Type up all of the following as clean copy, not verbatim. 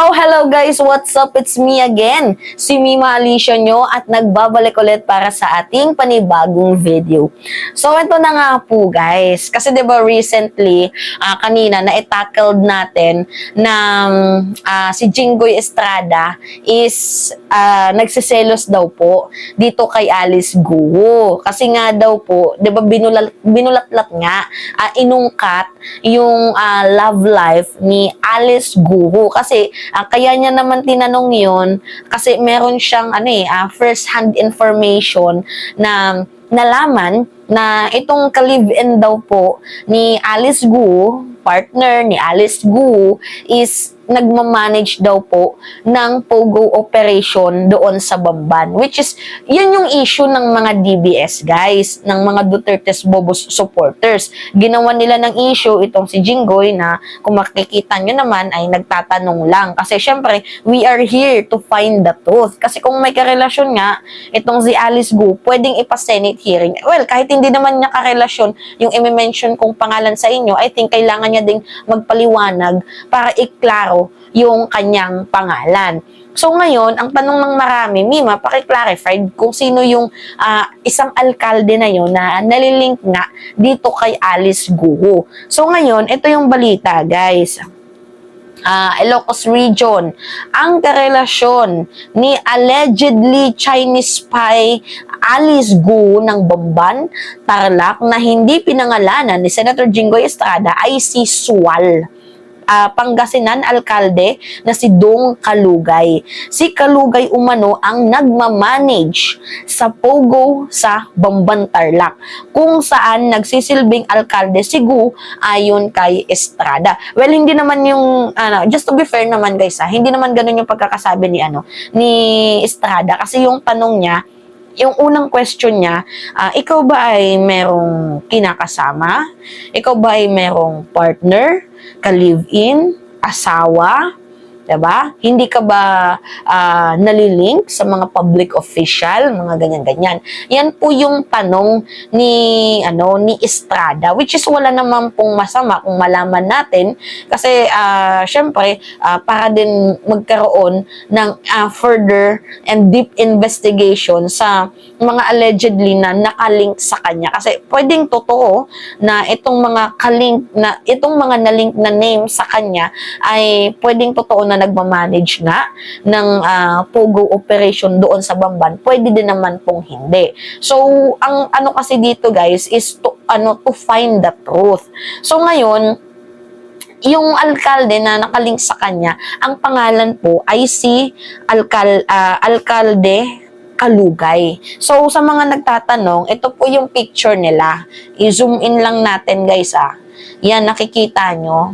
So, hello guys! What's up? It's me again, si Mima Alicia nyo at nagbabalik ulit para sa ating panibagong video. So, ito na nga po guys. Kasi diba recently, kanina na-tackled natin ng si Jinggoy Estrada is nagsiselos daw po dito kay Alice Guo. Kasi nga daw po, diba binulatlat nga, inungkat yung love life ni Alice Guo. Kasi kaya niya naman tinanong yun kasi meron siyang first-hand information na nalaman na itong ka-live-in daw po ni Alice Guo, partner ni Alice Guo, is nagmamanage daw po ng POGO operation doon sa Bamban. Which is, yun yung issue ng mga DBS guys, ng mga Duterte's Bobos supporters. Ginawa nila ng issue itong si Jinggoy na kung makikita nyo naman ay nagtatanong lang. Kasi syempre, we are here to find the truth. Kasi kung may karelasyon nga, itong si Alice Guo, pwedeng ipa-Senate hearing. Well, kahit hindi naman niya karelasyon yung i-mention kong pangalan sa inyo, I think kailangan niya ding magpaliwanag para iklaro yung kanyang pangalan. So ngayon, ang tanong ng marami, Mima, paki-clarify kung sino yung isang alkalde na yun na nalilink nga dito kay Alice Guo. So ngayon, ito yung balita, guys. Ilocos Region, ang karelasyon ni allegedly Chinese spy Alice Guo ng Bamban, Tarlac na hindi pinangalanan ni Senator Jinggoy Estrada ay si Sual. Pangasinan alkalde na si Dong Kalugay. Si Kalugay umano ang nagmamanage sa POGO sa Bamban, Tarlac, kung saan nagsisilbing alkalde si Guo ayon kay Estrada. Well, hindi naman yung just to be fair naman guys, hindi naman ganun yung pagkakasabi ni Estrada, kasi yung tanong niya, yung unang question niya, ikaw ba ay merong kinakasama? Ikaw ba ay merong partner? Ka-live-in? Asawa? Diba? Hindi ka ba nalilink sa mga public official? Mga ganyan-ganyan. Yan po yung tanong ni Estrada, which is wala naman pong masama kung malaman natin kasi syempre para din magkaroon ng further and deep investigation sa mga allegedly na nakalink sa kanya. Kasi pwedeng totoo na itong mga nalink na name sa kanya ay pwedeng totoo na nagmamanage nga ng POGO operation doon sa Bamban. Pwede din naman pong hindi. So, ang kasi dito guys is to find the truth. So, ngayon, yung alkalde na nakalink sa kanya, ang pangalan po ay si Alkalde Kalugay. So, sa mga nagtatanong, ito po yung picture nila. I-zoom in lang natin guys Yan, nakikita nyo.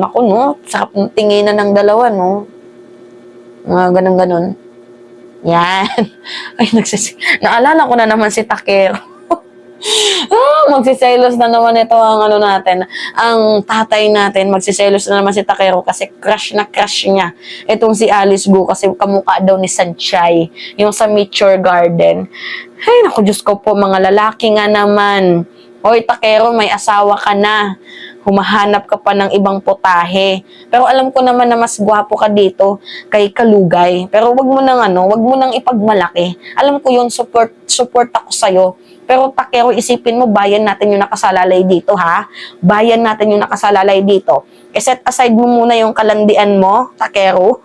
Ako no, sarap ng tinginan ng dalawa no. Mga ganun-ganun. Yan. Ay, naalala ko na naman si Takero. Magsiselos na naman ito ang natin. Ang tatay natin, magsiselos na naman si Takero kasi crush na crush niya. Itong si Alice Guo kasi kamukha daw ni Sanchay, yung sa Meteor Garden. Ay, naku, Diyos ko po, mga lalaki nga naman. Hoy, Takero, may asawa ka na. Humahanap ka pa ng ibang putahe. Pero alam ko naman na mas gwapo ka dito kay Kalugay. Pero wag mo nang ipagmalaki. Alam ko yun, support ako sa'yo. Pero Takero, isipin mo, bayan natin yung nakasalalay dito, ha? Bayan natin yung nakasalalay dito. Set aside mo muna yung kalandian mo, Takero.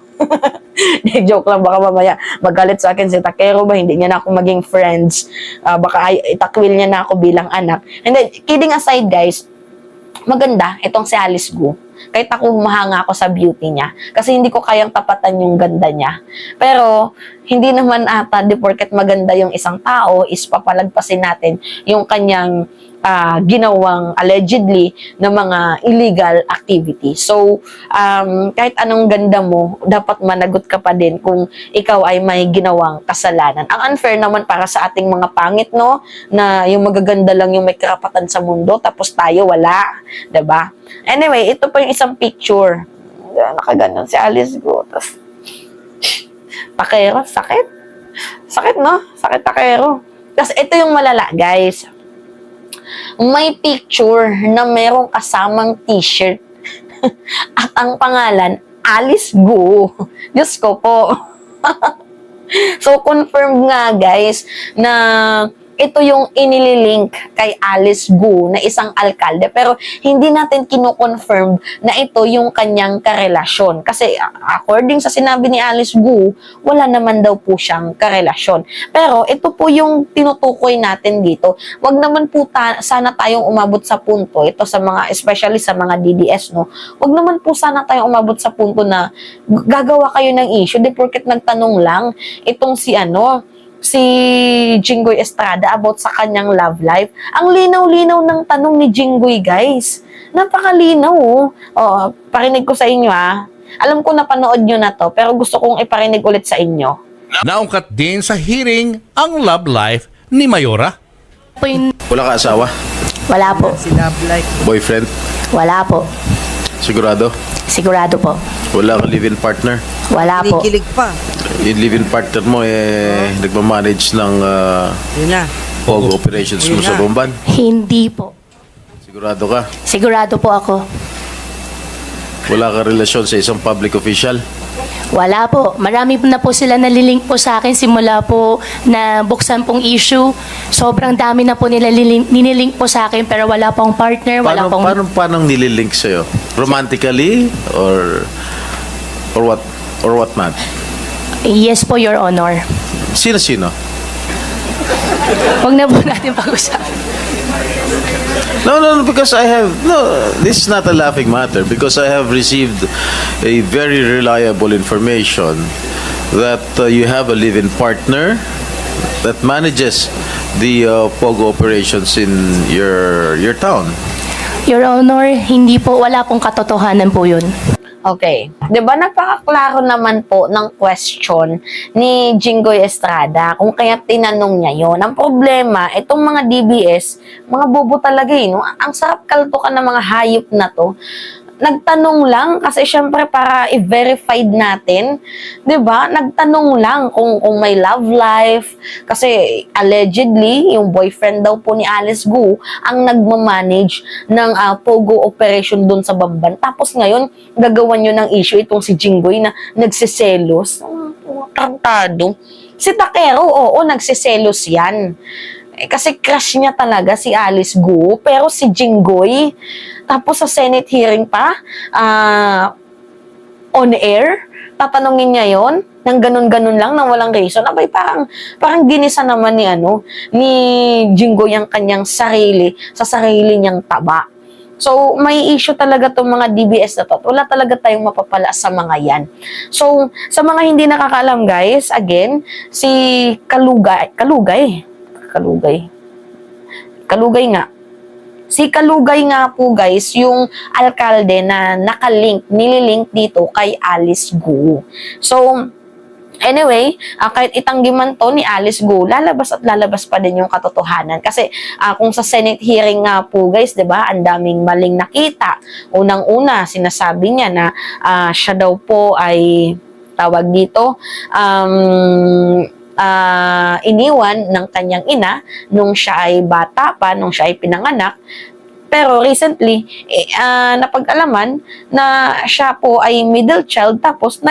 Joke lang, baka mamaya magalit sa akin si Takero ba, hindi niya na ako maging friends. Baka itakwil niya na ako bilang anak. And then, kidding aside guys, maganda itong si Alice Guo. Kahit ako humahanga ako sa beauty niya. Kasi hindi ko kayang tapatan yung ganda niya. Pero, hindi naman ata, di porket maganda yung isang tao, is papalagpasin natin yung kanyang ginawang allegedly na mga illegal activity. So, kahit anong ganda mo, dapat managot ka pa din kung ikaw ay may ginawang kasalanan. Ang unfair naman para sa ating mga pangit, no? Na yung magaganda lang yung may karapatan sa mundo, tapos tayo wala. Diba? Anyway, ito pa yung isang picture. Nakaganon si Alice Guo. Takero, sakit. Sakit, no? Sakit, Takero. Tapos ito yung malala, guys. May picture na merong kasamang t-shirt at ang pangalan Alice Gu. Diyos ko po. So, confirmed nga guys na ito yung inililink kay Alice Gu na isang alkalde, pero hindi natin kino-confirm na ito yung kanyang karelasyon. Kasi according sa sinabi ni Alice Gu, wala naman daw po siyang karelasyon. Pero ito po yung tinutukoy natin dito. Wag naman po sana tayong umabot sa punto, ito sa mga, especially sa mga DDS, no? Wag naman po sana tayong umabot sa punto na gagawa kayo ng issue, di porket nagtanong lang itong si Jinggoy Estrada about sa kanyang love life. Ang linaw-linaw ng tanong ni Jinggoy, guys. Napakalinaw, oh. Oh, parinig ko sa inyo, ha. Alam ko napanood nyo na to, pero gusto kong iparinig ulit sa inyo. Naungkat din sa hearing ang love life ni Mayora. Wala ka asawa? Wala po. Boyfriend? Wala po. Sigurado? Sigurado po. Wala ka live-in partner? Wala po. Kinikilig pa. Yung live-in partner mo, nagmamanage ng Yun na. POG operations mo Yun sa na. Bomban? Hindi po. Sigurado ka? Sigurado po ako. Wala ka relasyon sa isang public official? Wala po. Marami na po sila nalilink po sa akin simula po na buksan pong issue. Sobrang dami na po nila ninilink po sa akin pero wala pong partner, wala Paano nililink sa'yo? Romantically? Or what? Or what not? Yes po, Your Honor. Sino-sino? Huwag na po natin pag-usapan. No, because this is not a laughing matter because I have received a very reliable information that you have a live-in partner that manages the POGO operations in your town. Your Honor, hindi po, wala pong katotohanan po yun. Okay. 'Di ba napakaklaro naman po ng question ni Jinggoy Estrada kung kaya tinanong niya 'yon. Ang problema, itong mga DBS, mga bobo talaga no? Ang sarap kaltukan ng mga hayop na 'to. Nagtanong lang kasi syempre para i-verified natin, 'di ba? Nagtanong lang kung may love life kasi allegedly yung boyfriend daw po ni Alice Gu ang nagmamanage ng POGO operation doon sa Bamban. Tapos ngayon gagawan niyo ng issue itong si Jinggoy na nagseselos. Tarantado. Si Takero, oo, nagseselos 'yan. Kasi crush niya talaga si Alice Gu, pero si Jinggoy, tapos sa Senate hearing pa, on air, tatanungin niya yon nang ganun-ganun lang, nang walang reason. Abay, parang ginisa naman ni Jinggoy ang kanyang sarili, sa sarili niyang taba. So, may issue talaga itong mga DBS na to. Wala talaga tayong mapapala sa mga yan. So, sa mga hindi nakakaalam guys, again, si Kalugay nga. Si Kalugay nga po guys, yung alkalde na nililink dito kay Alice Gu. So, anyway, kahit itanggi man to ni Alice Gu, lalabas at lalabas pa din yung katotohanan. Kasi kung sa Senate hearing nga po guys, 'di ba, ang daming maling nakita. Unang-una, sinasabi niya na siya daw po ay tawag dito, iniwan ng kanyang ina nung siya ay bata pa, nung siya ay pinanganak. Pero recently, napag-alaman na siya po ay middle child tapos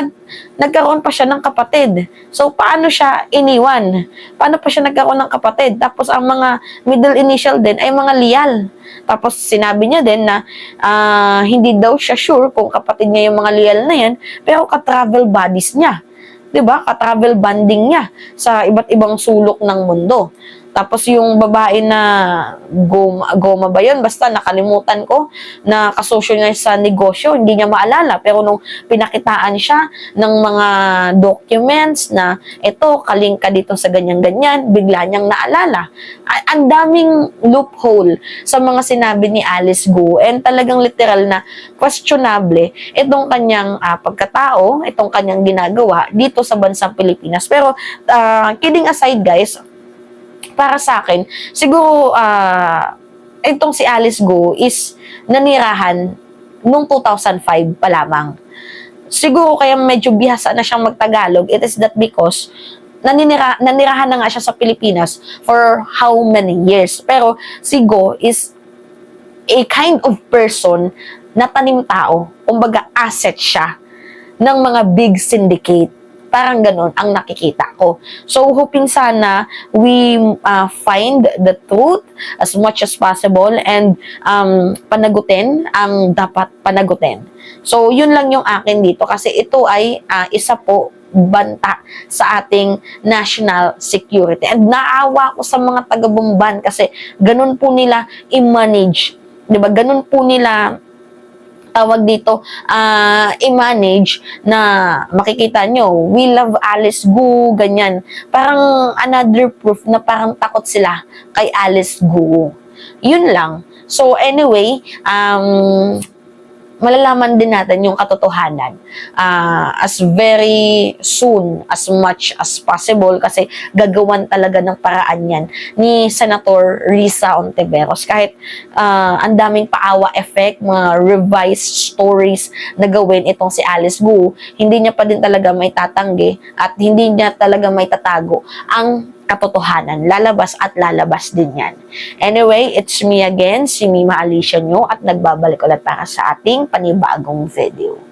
nagkaroon pa siya ng kapatid. So, paano siya iniwan? Paano pa siya nagkaroon ng kapatid? Tapos, ang mga middle initial din ay mga Lial. Tapos, sinabi niya din na hindi daw siya sure kung kapatid niya yung mga Lial na yan, pero ka-travel buddies niya. 'Di ba? Ka-travel banding niya sa iba't ibang sulok ng mundo. Tapos yung babae na Goma ba yun? Basta nakalimutan ko na kasosyo niya sa negosyo, hindi niya maalala. Pero nung pinakitaan siya ng mga documents na ito, kaling ka dito sa ganyan-ganyan, bigla niyang naalala. Ang daming loophole sa mga sinabi ni Alice Gu and talagang literal na questionable itong kanyang pagkatao, itong kanyang ginagawa dito sa bansang Pilipinas. Pero kidding aside guys, para sa akin, siguro itong si Alice Gu is nanirahan noong 2005 pa lamang. Siguro kaya medyo bihasa na siyang magtagalog, it is that because nanirahan na nga siya sa Pilipinas for how many years. Pero si Gu is a kind of person na tanim tao, kumbaga asset siya ng mga big syndicate. Parang ganun ang nakikita ko. So, hoping sana we find the truth as much as possible and panagutin ang dapat panagutin. So, yun lang yung akin dito kasi ito ay isa po banta sa ating national security. And naawa ko sa mga taga-Bumban kasi ganun po nila i-manage. 'Di ba? Ganun po nila tawag dito, i-manage na makikita nyo, we love Alice Gu, ganyan. Parang another proof na parang takot sila kay Alice Gu. Yun lang. So anyway, malalaman din natin yung katotohanan as very soon, as much as possible kasi gagawan talaga ng paraan yan ni Senator Risa Ontiveros. Kahit ang daming paawa effect, mga revised stories na gawin itong si Alice Gu, hindi niya pa din talaga may tatanggi at hindi niya talaga may tatago ang katotohanan. Lalabas at lalabas din yan. Anyway, it's me again, si Mima Alicia nyo at nagbabalik ulit para sa ating panibagong video.